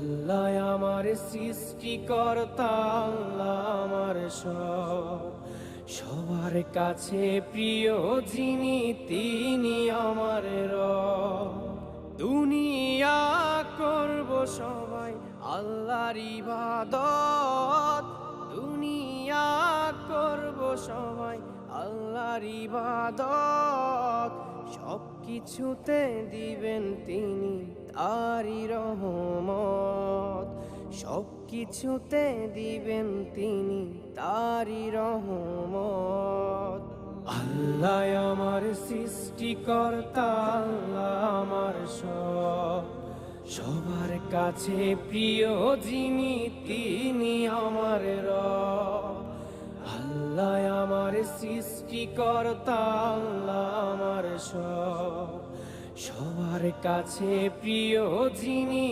আল্লাহ আমার সৃষ্টিকর্তা, আল্লাহ আমার সব, সবার কাছে প্রিয় যিনি তিনি আমার রব। দুনিয়া করব সবাই আল্লাহর ইবাদত, দুনিয়া করব সবাই আল্লাহর ইবাদত, সব কিছুতে দিবেন তিনি তারই রহমত, সব কিছুতে দিবেন তিনি তারই রহমত। আল্লাহ আমার সৃষ্টিকর্তা, আল্লাহ আমার সব, সবার কাছে প্রিয় যিনি তিনি আমার রব। আল্লাহ আমার সৃষ্টিকর্তা, আল্লাহ আমার সব, সবার কাছে প্রিয় যিনি